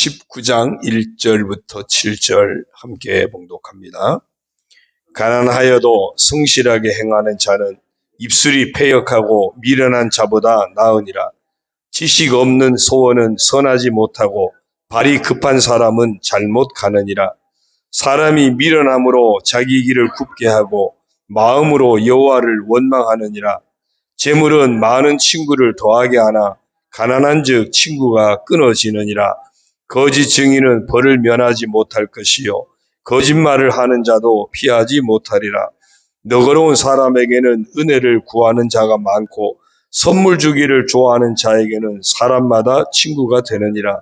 19장 1절부터 7절 함께 봉독합니다. 가난하여도 성실하게 행하는 자는 입술이 패역하고 미련한 자보다 나으니라. 지식 없는 소원은 선하지 못하고 발이 급한 사람은 잘못 가느니라. 사람이 미련함으로 자기 길을 굽게 하고 마음으로 여호와를 원망하느니라. 재물은 많은 친구를 더하게 하나 가난한즉 친구가 끊어지느니라. 거짓 증인은 벌을 면하지 못할 것이요 거짓말을 하는 자도 피하지 못하리라. 너그러운 사람에게는 은혜를 구하는 자가 많고 선물 주기를 좋아하는 자에게는 사람마다 친구가 되느니라.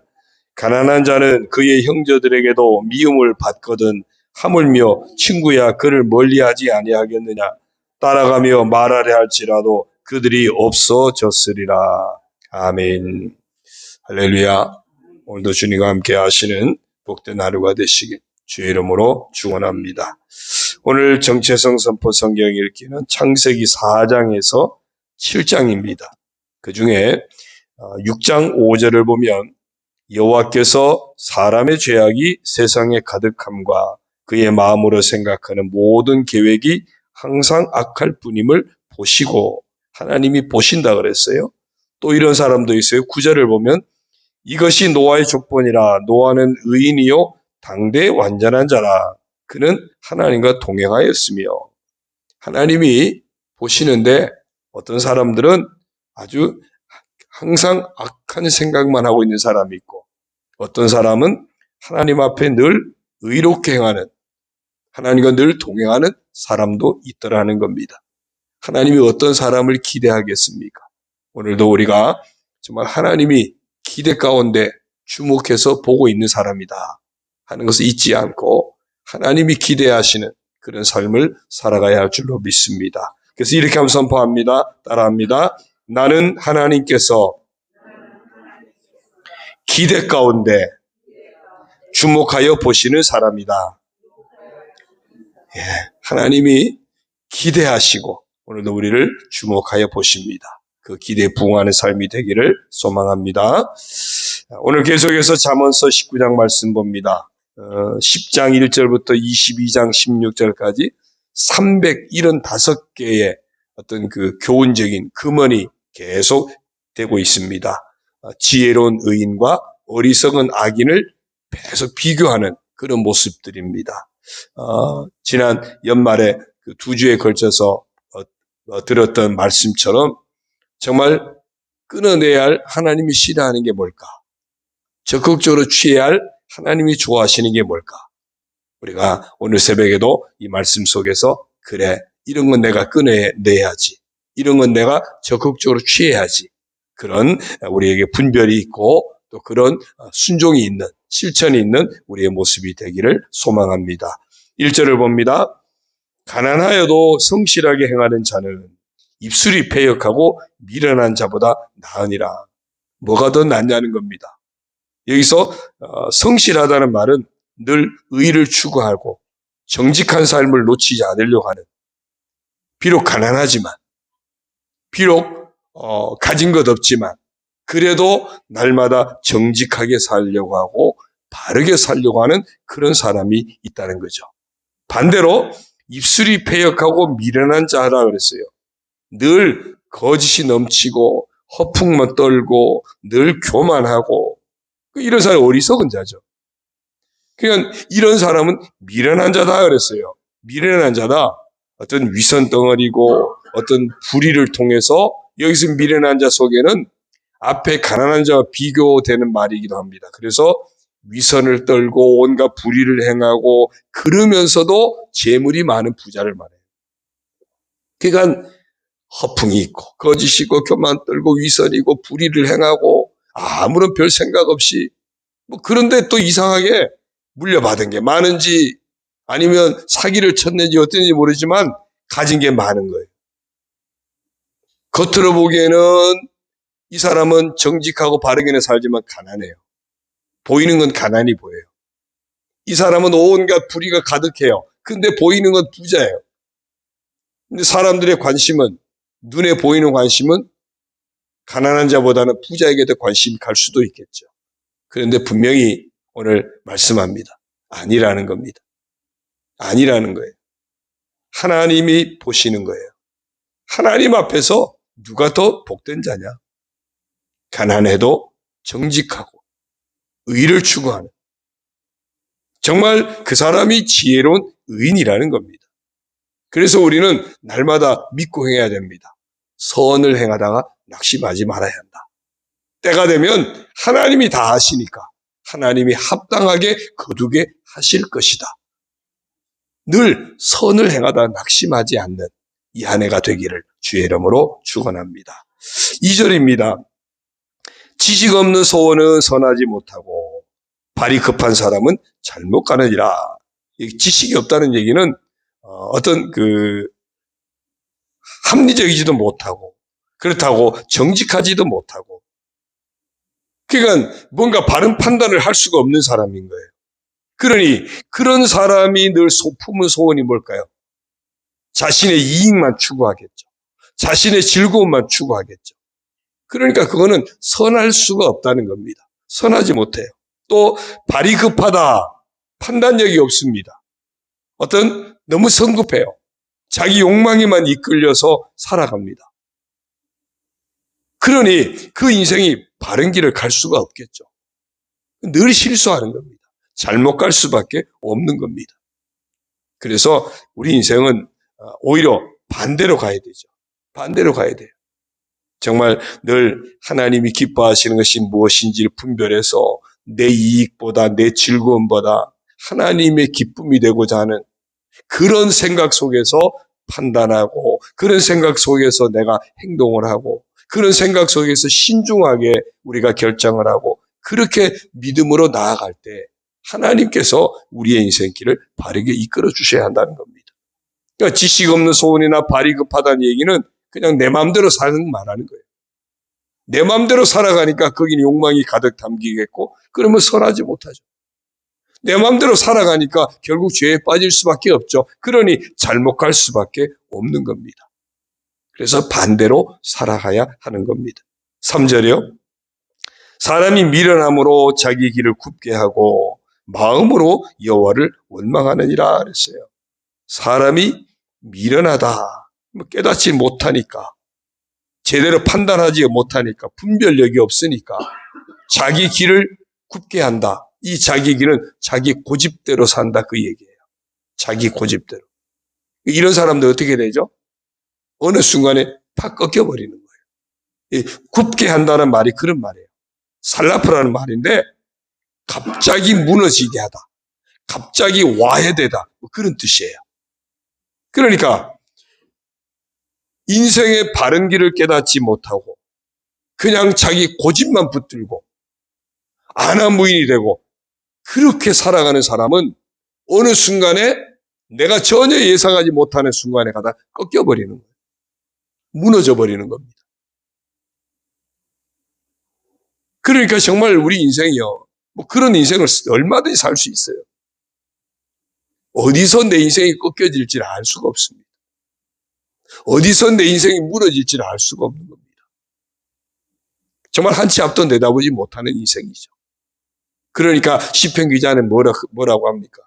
가난한 자는 그의 형제들에게도 미움을 받거든 하물며 친구야 그를 멀리하지 아니하겠느냐. 따라가며 말하려 할지라도 그들이 없어졌으리라. 아멘. 할렐루야. 오늘도 주님과 함께 하시는 복된 하루가 되시길 주의 이름으로 축원합니다. 오늘 정체성 선포 성경 읽기는 창세기 4장에서 7장입니다. 그 중에 6장 5절을 보면 여호와께서 사람의 죄악이 세상에 가득함과 그의 마음으로 생각하는 모든 계획이 항상 악할 뿐임을 보시고, 하나님이 보신다 그랬어요. 또 이런 사람도 있어요. 9절을 보면 이것이 노아의 족본이라. 노아는 의인이요 당대 완전한 자라. 그는 하나님과 동행하였으며. 하나님이 보시는데 어떤 사람들은 아주 항상 악한 생각만 하고 있는 사람이 있고, 어떤 사람은 하나님 앞에 늘 의롭게 행하는, 하나님과 늘 동행하는 사람도 있더라는 겁니다. 하나님이 어떤 사람을 기대하겠습니까? 오늘도 우리가 정말 하나님이 기대 가운데 주목해서 보고 있는 사람이다 하는 것을 잊지 않고 하나님이 기대하시는 그런 삶을 살아가야 할 줄로 믿습니다. 그래서 이렇게 한번 선포합니다. 따라합니다. 나는 하나님께서 기대 가운데 주목하여 보시는 사람이다. 예, 하나님이 기대하시고 오늘도 우리를 주목하여 보십니다. 그 기대에 부응하는 삶이 되기를 소망합니다. 오늘 계속해서 잠언서 19장 말씀 봅니다. 10장 1절부터 22장 16절까지 375개의 어떤 그 교훈적인 금언이 계속 되고 있습니다. 지혜로운 의인과 어리석은 악인을 계속 비교하는 그런 모습들입니다. 지난 연말에 그 2주에 걸쳐서 들었던 말씀처럼 정말 끊어내야 할 하나님이 싫어하는 게 뭘까? 적극적으로 취해야 할 하나님이 좋아하시는 게 뭘까? 우리가 오늘 새벽에도 이 말씀 속에서 그래, 이런 건 내가 끊어내야지. 이런 건 내가 적극적으로 취해야지. 그런 우리에게 분별이 있고 또 그런 순종이 있는, 실천이 있는 우리의 모습이 되기를 소망합니다. 1절을 봅니다. 가난하여도 성실하게 행하는 자는 입술이 패역하고 미련한 자보다 나으니라. 뭐가 더 낫냐는 겁니다. 여기서 성실하다는 말은 늘 의를 추구하고 정직한 삶을 놓치지 않으려고 하는, 비록 가난하지만, 비록 가진 것 없지만 그래도 날마다 정직하게 살려고 하고 바르게 살려고 하는 그런 사람이 있다는 거죠. 반대로 입술이 패역하고 미련한 자라 그랬어요. 늘 거짓이 넘치고 허풍만 떨고 늘 교만하고 이런 사람이 어리석은 자죠. 그러니까 이런 사람은 미련한 자다 그랬어요. 미련한 자다. 어떤 위선 덩어리고 어떤 불의를 통해서, 여기서 미련한 자 속에는 앞에 가난한 자와 비교되는 말이기도 합니다. 그래서 위선을 떨고 온갖 불의를 행하고 그러면서도 재물이 많은 부자를 말해요. 그러니까 허풍이 있고 거짓이 있고 교만 떨고 위선이고 불의를 행하고 아무런 별 생각 없이 그런데 또 이상하게 물려받은 게 많은지 아니면 사기를 쳤는지 어땠는지 모르지만 가진 게 많은 거예요. 겉으로 보기에는 이 사람은 정직하고 바르게는 살지만 가난해요. 보이는 건 가난이 보여요. 이 사람은 온갖 불의가 가득해요. 근데 보이는 건 부자예요. 근데 사람들의 관심은, 눈에 보이는 관심은 가난한 자보다는 부자에게 더 관심이 갈 수도 있겠죠. 그런데 분명히 오늘 말씀합니다. 아니라는 겁니다. 아니라는 거예요. 하나님이 보시는 거예요. 하나님 앞에서 누가 더 복된 자냐? 가난해도 정직하고 의를 추구하는, 정말 그 사람이 지혜로운 의인이라는 겁니다. 그래서 우리는 날마다 믿고 행해야 됩니다. 선을 행하다가 낙심하지 말아야 한다. 때가 되면 하나님이 다 하시니까 하나님이 합당하게 거두게 하실 것이다. 늘 선을 행하다 낙심하지 않는 이 한 해가 되기를 주의 이름으로 축원합니다. 2절입니다. 지식 없는 소원은 선하지 못하고 발이 급한 사람은 잘못 가느니라. 지식이 없다는 얘기는 어떤 합리적이지도 못하고, 그렇다고 정직하지도 못하고, 그러니까 뭔가 바른 판단을 할 수가 없는 사람인 거예요. 그러니 그런 사람이 늘 품은 소원이 뭘까요? 자신의 이익만 추구하겠죠. 자신의 즐거움만 추구하겠죠. 그러니까 그거는 선할 수가 없다는 겁니다. 선하지 못해요. 또 발이 급하다. 판단력이 없습니다. 너무 성급해요. 자기 욕망에만 이끌려서 살아갑니다. 그러니 그 인생이 바른 길을 갈 수가 없겠죠. 늘 실수하는 겁니다. 잘못 갈 수밖에 없는 겁니다. 그래서 우리 인생은 오히려 반대로 가야 되죠. 반대로 가야 돼요. 정말 늘 하나님이 기뻐하시는 것이 무엇인지를 분별해서 내 이익보다 내 즐거움보다 하나님의 기쁨이 되고자 하는 그런 생각 속에서 판단하고, 그런 생각 속에서 내가 행동을 하고, 그런 생각 속에서 신중하게 우리가 결정을 하고, 그렇게 믿음으로 나아갈 때 하나님께서 우리의 인생길을 바르게 이끌어 주셔야 한다는 겁니다. 그러니까 지식 없는 소원이나 발이 급하다는 얘기는 그냥 내 마음대로 사는 말하는 거예요. 내 마음대로 살아가니까 거기는 욕망이 가득 담기겠고, 그러면 선하지 못하죠. 내 마음대로 살아가니까 결국 죄에 빠질 수밖에 없죠. 그러니 잘못 갈 수밖에 없는 겁니다. 그래서 반대로 살아가야 하는 겁니다. 3절이요. 사람이 미련함으로 자기 길을 굽게 하고 마음으로 여호와를 원망하느니라 그랬어요. 사람이 미련하다. 깨닫지 못하니까, 제대로 판단하지 못하니까, 분별력이 없으니까 자기 길을 굽게 한다. 이 자기 길은 자기 고집대로 산다, 그 얘기예요. 자기 고집대로. 이런 사람들 어떻게 되죠? 어느 순간에 다 꺾여버리는 거예요. 굽게 한다는 말이 그런 말이에요. 살라프라는 말인데 갑자기 무너지게 하다, 갑자기 와해되다, 그런 뜻이에요. 그러니까 인생의 바른 길을 깨닫지 못하고 그냥 자기 고집만 붙들고 안하무인이 되고 그렇게 살아가는 사람은 어느 순간에 내가 전혀 예상하지 못하는 순간에 가다 꺾여버리는 거예요. 무너져 버리는 겁니다. 그러니까 정말 우리 인생이요, 그런 인생을 얼마든지 살 수 있어요. 어디서 내 인생이 꺾여질지를 알 수가 없습니다. 어디서 내 인생이 무너질지를 알 수가 없는 겁니다. 정말 한치 앞도 내다보지 못하는 인생이죠. 그러니까 시편 기자는 뭐라고 합니까?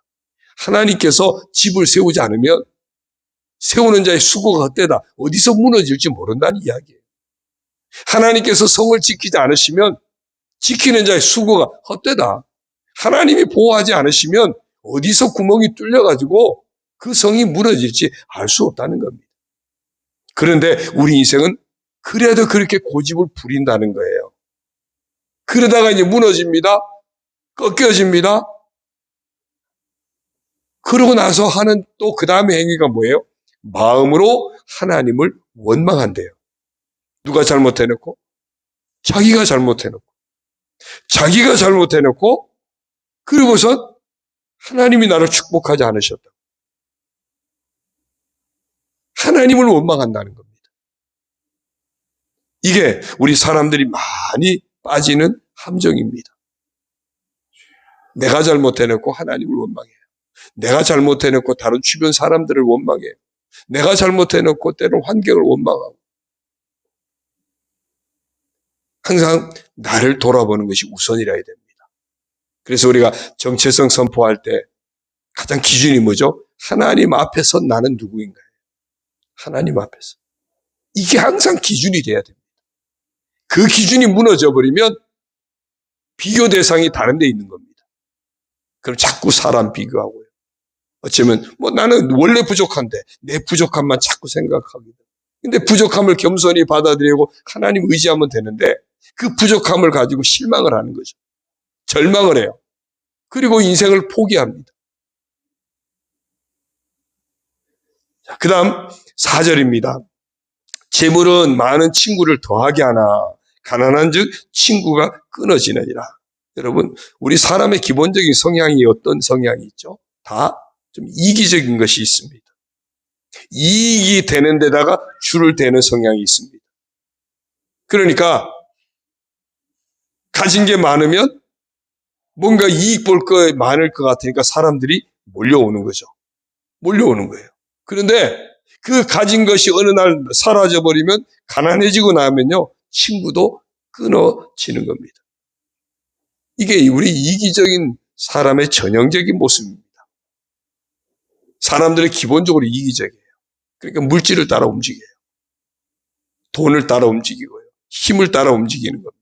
하나님께서 집을 세우지 않으면 세우는 자의 수고가 헛되다. 어디서 무너질지 모른다는 이야기예요. 하나님께서 성을 지키지 않으시면 지키는 자의 수고가 헛되다. 하나님이 보호하지 않으시면 어디서 구멍이 뚫려가지고 그 성이 무너질지 알 수 없다는 겁니다. 그런데 우리 인생은 그래도 그렇게 고집을 부린다는 거예요. 그러다가 이제 무너집니다. 꺾여집니다. 그러고 나서 하는 또 그 다음에 행위가 뭐예요? 마음으로 하나님을 원망한대요. 누가 잘못해놓고? 자기가 잘못해놓고. 자기가 잘못해놓고, 그리고서 하나님이 나를 축복하지 않으셨다. 하나님을 원망한다는 겁니다. 이게 우리 사람들이 많이 빠지는 함정입니다. 내가 잘못해놓고 하나님을 원망해요. 내가 잘못해놓고 다른 주변 사람들을 원망해요. 내가 잘못해놓고 때로는 환경을 원망하고. 항상 나를 돌아보는 것이 우선이라야 됩니다. 그래서 우리가 정체성 선포할 때 가장 기준이 뭐죠? 하나님 앞에서 나는 누구인가요? 하나님 앞에서. 이게 항상 기준이 돼야 됩니다. 그 기준이 무너져 버리면 비교 대상이 다른 데 있는 겁니다. 그럼 자꾸 사람 비교하고요. 어쩌면 나는 원래 부족한데 내 부족함만 자꾸 생각합니다. 근데 부족함을 겸손히 받아들이고 하나님 의지하면 되는데 그 부족함을 가지고 실망을 하는 거죠. 절망을 해요. 그리고 인생을 포기합니다. 그 다음 4절입니다. 재물은 많은 친구를 더하게 하나 가난한 즉 친구가 끊어지느니라. 여러분, 우리 사람의 기본적인 성향이 어떤 성향이 있죠? 다 좀 이기적인 것이 있습니다. 이익이 되는 데다가 줄을 대는 성향이 있습니다. 그러니까 가진 게 많으면 뭔가 이익 볼 거 많을 것 같으니까 사람들이 몰려오는 거죠. 몰려오는 거예요. 그런데 그 가진 것이 어느 날 사라져 버리면 가난해지고 나면요 친구도 끊어지는 겁니다. 이게 우리 이기적인 사람의 전형적인 모습입니다. 사람들이 기본적으로 이기적이에요. 그러니까 물질을 따라 움직여요. 돈을 따라 움직이고요. 힘을 따라 움직이는 겁니다.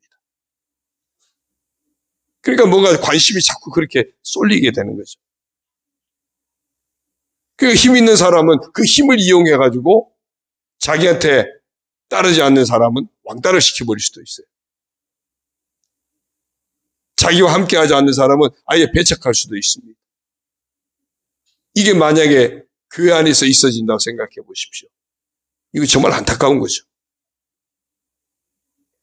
그러니까 뭔가 관심이 자꾸 그렇게 쏠리게 되는 거죠. 그 힘 있는 사람은 그 힘을 이용해가지고 자기한테 따르지 않는 사람은 왕따를 시켜버릴 수도 있어요. 자기와 함께 하지 않는 사람은 아예 배척할 수도 있습니다. 이게 만약에 교회 안에서 있어진다고 생각해 보십시오. 이거 정말 안타까운 거죠.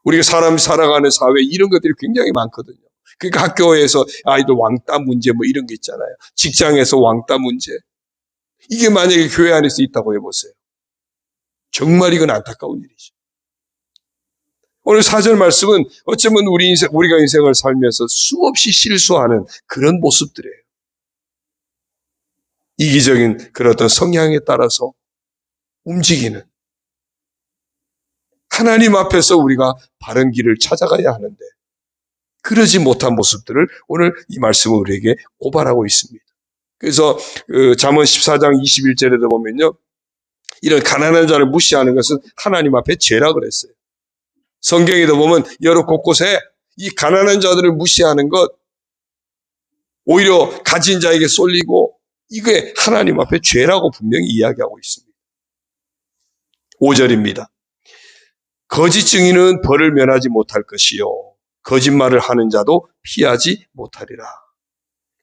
우리가 사람이 살아가는 사회에 이런 것들이 굉장히 많거든요. 그러니까 학교에서 아이들 왕따 문제 뭐 이런 게 있잖아요. 직장에서 왕따 문제. 이게 만약에 교회 안에서 있다고 해보세요. 정말 이건 안타까운 일이죠. 오늘 4절 말씀은 어쩌면 우리가 인생을 살면서 수없이 실수하는 그런 모습들이에요. 이기적인 그런 어떤 성향에 따라서 움직이는 하나님 앞에서 우리가 바른 길을 찾아가야 하는데 그러지 못한 모습들을 오늘 이 말씀은 우리에게 고발하고 있습니다. 그래서 잠언 14장 21절에도 보면요. 이런 가난한 자를 무시하는 것은 하나님 앞에 죄라 그랬어요. 성경에도 보면 여러 곳곳에 이 가난한 자들을 무시하는 것 오히려 가진 자에게 쏠리고 이게 하나님 앞에 죄라고 분명히 이야기하고 있습니다. 5절입니다. 거짓 증인은 벌을 면하지 못할 것이요 거짓말을 하는 자도 피하지 못하리라.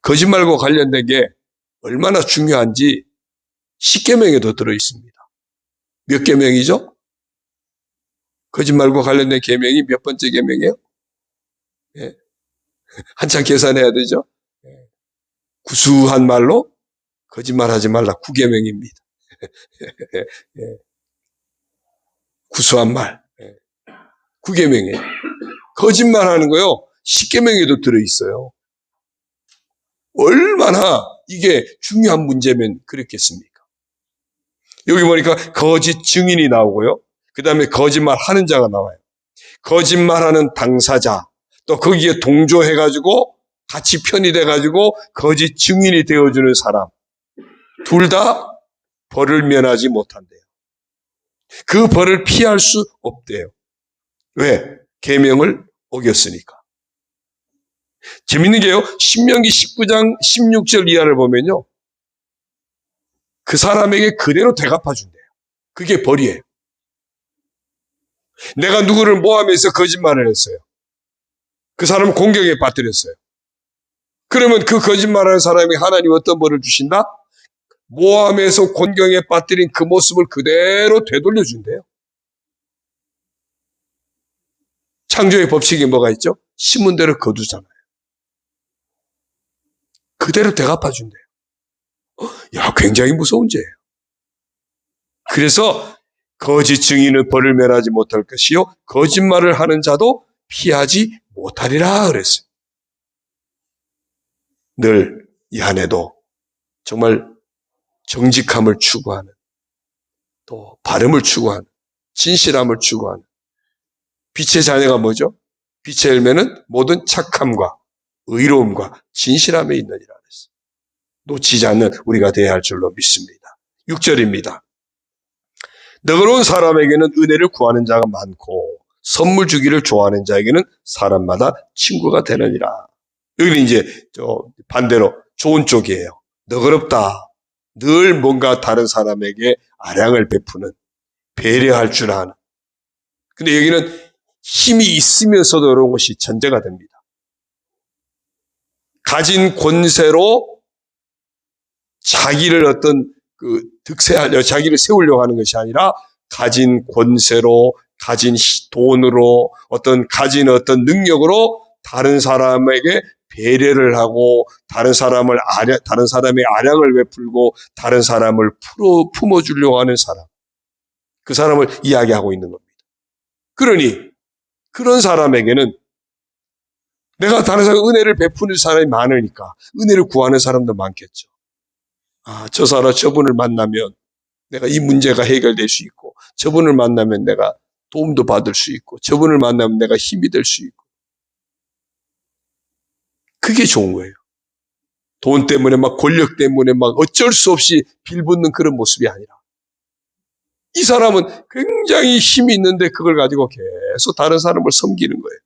거짓말과 관련된 게 얼마나 중요한지 10계명에도 들어있습니다. 몇 계명이죠? 거짓말과 관련된 계명이 몇 번째 계명이에요? 예. 한참 계산해야 되죠? 구수한 말로 거짓말하지 말라. 9계명입니다. 구수한 말. 9계명이에요. 거짓말하는 거요. 10계명에도 들어있어요. 얼마나 이게 중요한 문제면 그렇겠습니까? 여기 보니까 거짓 증인이 나오고요. 그 다음에 거짓말하는 자가 나와요. 거짓말하는 당사자, 또 거기에 동조해가지고 같이 편의돼가지고 거짓 증인이 되어주는 사람. 둘 다 벌을 면하지 못한대요. 그 벌을 피할 수 없대요. 왜? 계명을 어겼으니까. 재밌는 게요. 신명기 19장 16절 이하를 보면요. 그 사람에게 그대로 대갚아 준대요. 그게 벌이에요. 내가 누구를 모함해서 거짓말을 했어요. 그 사람을 공격에 빠뜨렸어요. 그러면 그 거짓말하는 사람이 하나님 어떤 벌을 주신다? 모함해서 곤경에 빠뜨린 그 모습을 그대로 되돌려 준대요. 창조의 법칙이 뭐가 있죠? 심은 대로 거두잖아요. 그대로 대갚아 준대요. 야, 굉장히 무서운 죄예요. 그래서 거짓 증인은 벌을 면하지 못할 것이요 거짓말을 하는 자도 피하지 못하리라 그랬어요. 늘 이 안에도 정말 정직함을 추구하는 또 바름을 추구하는 진실함을 추구하는 빛의 자녀가 뭐죠? 빛의 열매는 모든 착함과 의로움과 진실함에 있느니라 그랬어요. 놓치지 않는 우리가 되어야 할 줄로 믿습니다. 6절입니다. 너그러운 사람에게는 은혜를 구하는 자가 많고 선물 주기를 좋아하는 자에게는 사람마다 친구가 되느니라. 여기는 이제 반대로 좋은 쪽이에요. 너그럽다. 늘 뭔가 다른 사람에게 아량을 베푸는, 배려할 줄 아는. 근데 여기는 힘이 있으면서도 이런 것이 전제가 됩니다. 가진 권세로 자기를 자기를 세우려고 하는 것이 아니라 가진 권세로, 가진 돈으로, 가진 어떤 능력으로 다른 사람에게 배려를 하고 다른 사람의 아량을 베풀고 다른 사람을 품어주려고 하는 사람. 그 사람을 이야기하고 있는 겁니다. 그러니 그런 사람에게는 내가 다른 사람 은혜를 베푸는 사람이 많으니까 은혜를 구하는 사람도 많겠죠. 저분을 만나면 내가 이 문제가 해결될 수 있고, 저분을 만나면 내가 도움도 받을 수 있고, 저분을 만나면 내가 힘이 될 수 있고. 그게 좋은 거예요. 돈 때문에 권력 때문에 어쩔 수 없이 빌붙는 그런 모습이 아니라, 이 사람은 굉장히 힘이 있는데 그걸 가지고 계속 다른 사람을 섬기는 거예요.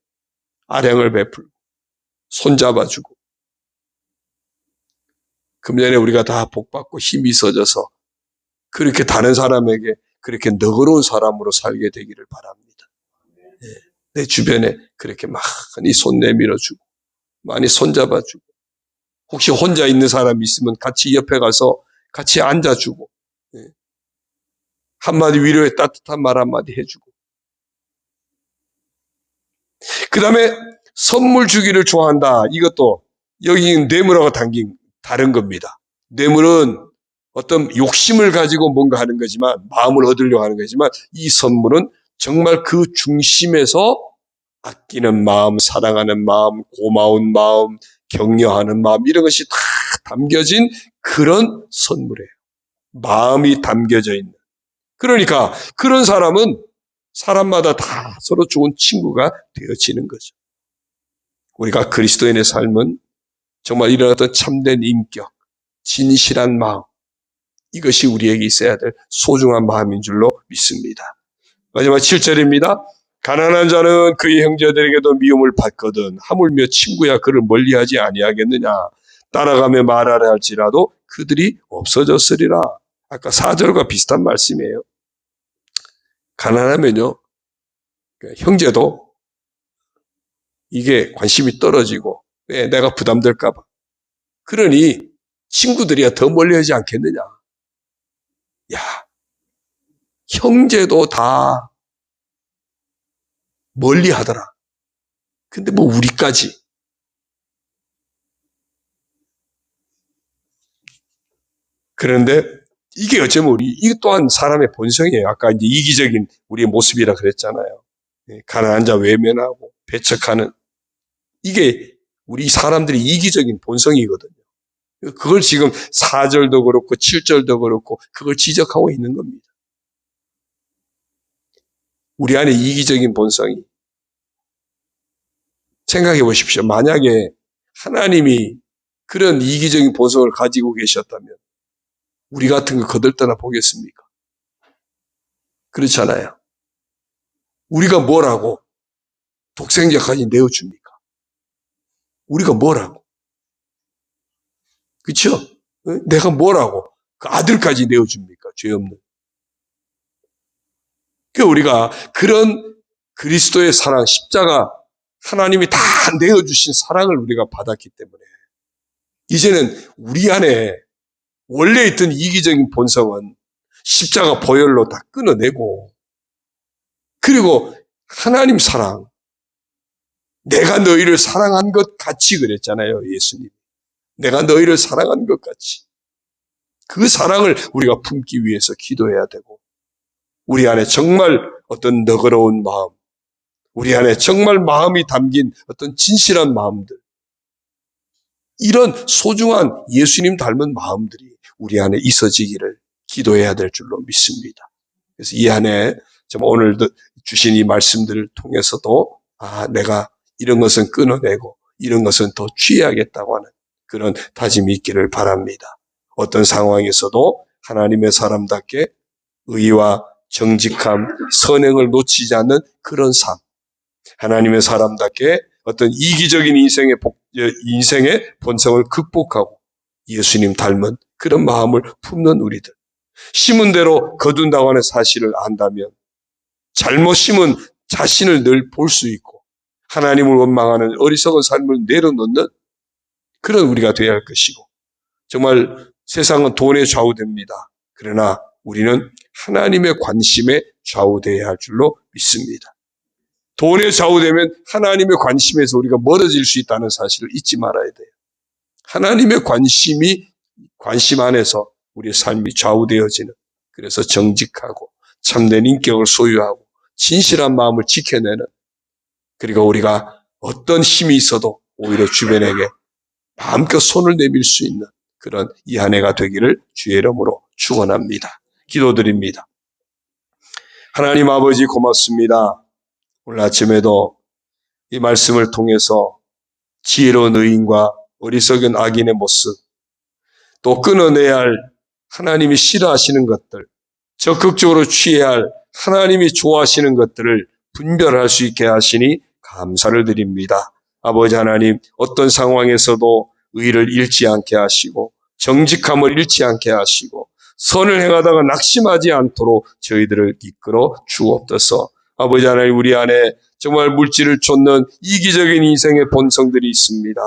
아량을 베풀고 손잡아주고. 금년에 우리가 다 복받고 힘이 있어져서 그렇게 다른 사람에게 그렇게 너그러운 사람으로 살게 되기를 바랍니다. 내 주변에 그렇게 많이 손 내밀어주고 많이 손잡아주고, 혹시 혼자 있는 사람이 있으면 같이 옆에 가서 같이 앉아주고, 한마디 위로의 따뜻한 말 한마디 해주고. 그 다음에 선물 주기를 좋아한다. 이것도 여기 뇌물하고 다른 겁니다. 뇌물은 어떤 욕심을 가지고 뭔가 하는 거지만, 마음을 얻으려고 하는 거지만, 이 선물은 정말 그 중심에서 아끼는 마음, 사랑하는 마음, 고마운 마음, 격려하는 마음, 이런 것이 다 담겨진 그런 선물이에요. 마음이 담겨져 있는. 그러니까 그런 사람은 사람마다 다 서로 좋은 친구가 되어지는 거죠. 우리가 그리스도인의 삶은 정말 이런 어떤 참된 인격, 진실한 마음, 이것이 우리에게 있어야 될 소중한 마음인 줄로 믿습니다. 마지막 7절입니다. 가난한 자는 그의 형제들에게도 미움을 받거든 하물며 친구야 그를 멀리하지 아니하겠느냐. 따라가며 말하려 할지라도 그들이 없어졌으리라. 아까 4절과 비슷한 말씀이에요. 가난하면요, 형제도 이게 관심이 떨어지고, 왜 내가 부담될까 봐. 그러니 친구들이야 더 멀리하지 않겠느냐. 야, 형제도 다 멀리하더라. 근데 우리까지. 그런데 이게 어쩌면 이것 또한 사람의 본성이에요. 아까 이제 이기적인 우리의 모습이라 그랬잖아요. 가난한 자 외면하고 배척하는, 이게 우리 사람들이 이기적인 본성이거든요. 그걸 지금 4절도 그렇고 7절도 그렇고 그걸 지적하고 있는 겁니다. 우리 안에 이기적인 본성이. 생각해 보십시오. 만약에 하나님이 그런 이기적인 본성을 가지고 계셨다면 우리 같은 거 거들떠나 보겠습니까? 그렇잖아요. 우리가 뭐라고 독생자까지 내어줍니까? 우리가 뭐라고? 그렇죠? 내가 뭐라고 그 아들까지 내어줍니까? 죄 없는. 그러니까 우리가 그런 그리스도의 사랑, 십자가, 하나님이 다 내어주신 사랑을 우리가 받았기 때문에 이제는 우리 안에 원래 있던 이기적인 본성은 십자가 보혈로 다 끊어내고, 그리고 하나님 사랑, 내가 너희를 사랑한 것 같이 그랬잖아요, 예수님. 내가 너희를 사랑한 것 같이. 그 사랑을 우리가 품기 위해서 기도해야 되고, 우리 안에 정말 어떤 너그러운 마음, 우리 안에 정말 마음이 담긴 어떤 진실한 마음들, 이런 소중한 예수님 닮은 마음들이 우리 안에 있어지기를 기도해야 될 줄로 믿습니다. 그래서 이 안에 정말 오늘 주신 이 말씀들을 통해서도 내가 이런 것은 끊어내고 이런 것은 더 취해야겠다고 하는 그런 다짐이 있기를 바랍니다. 어떤 상황에서도 하나님의 사람답게 의와 정직함, 선행을 놓치지 않는 그런 삶, 하나님의 사람답게 어떤 이기적인 인생의 본성을 극복하고 예수님 닮은 그런 마음을 품는 우리들, 심은 대로 거둔다고 하는 사실을 안다면 잘못 심은 자신을 늘 볼 수 있고 하나님을 원망하는 어리석은 삶을 내려놓는 그런 우리가 되어야 할 것이고, 정말 세상은 돈에 좌우됩니다. 그러나 우리는 하나님의 관심에 좌우되어야 할 줄로 믿습니다. 돈에 좌우되면 하나님의 관심에서 우리가 멀어질 수 있다는 사실을 잊지 말아야 돼요. 하나님의 관심 안에서 우리의 삶이 좌우되어지는, 그래서 정직하고 참된 인격을 소유하고 진실한 마음을 지켜내는, 그리고 우리가 어떤 힘이 있어도 오히려 주변에게 마음껏 손을 내밀 수 있는 그런 이 한 해가 되기를 주의 이름으로 축원합니다. 기도드립니다. 하나님 아버지 고맙습니다. 오늘 아침에도 이 말씀을 통해서 지혜로운 의인과 어리석은 악인의 모습, 또 끊어내야 할 하나님이 싫어하시는 것들, 적극적으로 취해야 할 하나님이 좋아하시는 것들을 분별할 수 있게 하시니 감사를 드립니다. 아버지 하나님, 어떤 상황에서도 의를 잃지 않게 하시고 정직함을 잃지 않게 하시고 선을 행하다가 낙심하지 않도록 저희들을 이끌어 주옵소서. 아버지 하나님, 우리 안에 정말 물질을 쫓는 이기적인 인생의 본성들이 있습니다.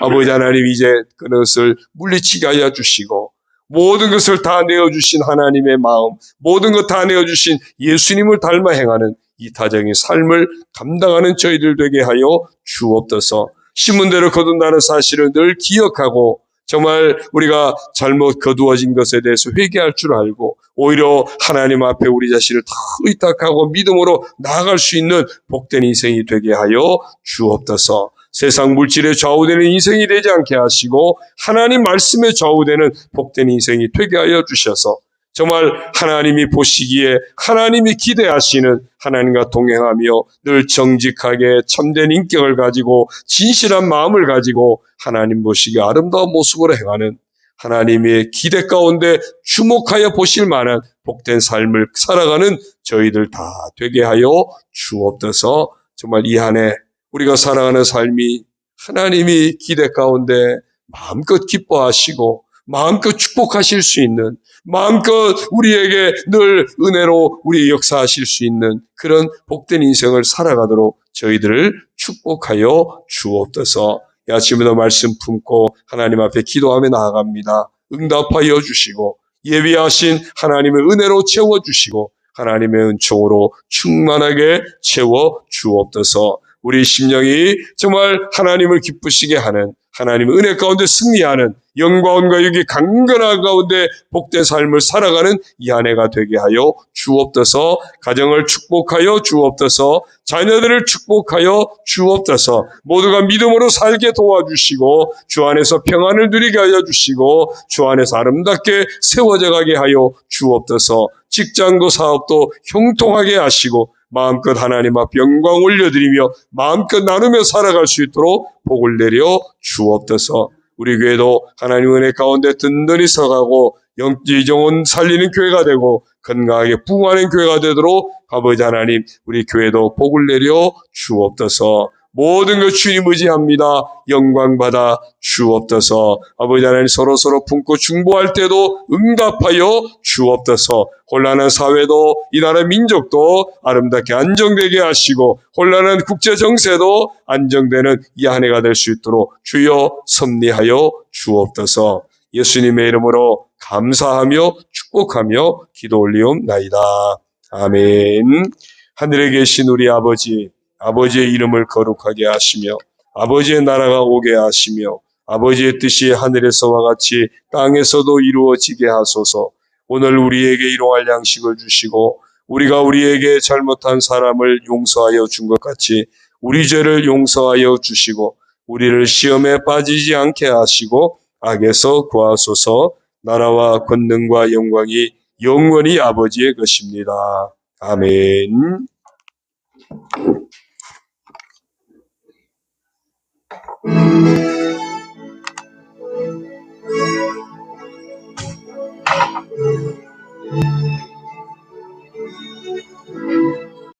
아버지 하나님, 이제 그것을 물리치게 하여 주시고 모든 것을 다 내어주신 하나님의 마음, 모든 것 다 내어주신 예수님을 닮아 행하는 이 다정의 삶을 감당하는 저희들 되게 하여 주옵소서. 심은 대로 거둔다는 사실을 늘 기억하고 정말 우리가 잘못 거두어진 것에 대해서 회개할 줄 알고 오히려 하나님 앞에 우리 자신을 다 의탁하고 믿음으로 나아갈 수 있는 복된 인생이 되게 하여 주옵소서. 세상 물질에 좌우되는 인생이 되지 않게 하시고 하나님 말씀에 좌우되는 복된 인생이 되게 하여 주셔서 정말 하나님이 보시기에 하나님이 기대하시는 하나님과 동행하며 늘 정직하게 참된 인격을 가지고 진실한 마음을 가지고 하나님 보시기에 아름다운 모습으로 행하는 하나님의 기대 가운데 주목하여 보실 만한 복된 삶을 살아가는 저희들 다 되게 하여 주옵소서. 정말 이 한 해 우리가 살아가는 삶이 하나님이 기대 가운데 마음껏 기뻐하시고 마음껏 축복하실 수 있는, 마음껏 우리에게 늘 은혜로 우리 역사하실 수 있는 그런 복된 인생을 살아가도록 저희들을 축복하여 주옵소서. 이 아침에도 말씀 품고 하나님 앞에 기도하며 나아갑니다. 응답하여 주시고 예비하신 하나님의 은혜로 채워주시고 하나님의 은총으로 충만하게 채워 주옵소서. 우리 심령이 정말 하나님을 기쁘시게 하는, 하나님의 은혜 가운데 승리하는 영광과 여기 강건한 가운데 복된 삶을 살아가는 이 한 해가 되게 하여 주옵소서. 가정을 축복하여 주옵소서. 자녀들을 축복하여 주옵소서. 모두가 믿음으로 살게 도와주시고 주 안에서 평안을 누리게 하여 주시고 주 안에서 아름답게 세워져 가게 하여 주옵소서. 직장도 사업도 형통하게 하시고 마음껏 하나님 앞 영광 올려드리며 마음껏 나누며 살아갈 수 있도록 복을 내려 주옵소서. 우리 교회도 하나님 은혜 가운데 든든히 서가고 영지정원 살리는 교회가 되고 건강하게 부흥하는 교회가 되도록 아버지 하나님 우리 교회도 복을 내려 주옵소서. 모든 것 주님 의지합니다. 영광 받아 주옵소서. 아버지 하나님 서로 품고 중보할 때도 응답하여 주옵소서. 혼란한 사회도 이 나라 민족도 아름답게 안정되게 하시고 혼란한 국제 정세도 안정되는 이 한 해가 될 수 있도록 주여 섭리하여 주옵소서. 예수님의 이름으로 감사하며 축복하며 기도 올리옵나이다. 아멘. 하늘에 계신 우리 아버지, 아버지의 이름을 거룩하게 하시며 아버지의 나라가 오게 하시며 아버지의 뜻이 하늘에서와 같이 땅에서도 이루어지게 하소서. 오늘 우리에게 일용할 양식을 주시고 우리가 우리에게 잘못한 사람을 용서하여 준 것 같이 우리 죄를 용서하여 주시고 우리를 시험에 빠지지 않게 하시고 악에서 구하소서. 나라와 권능과 영광이 영원히 아버지의 것입니다. 아멘.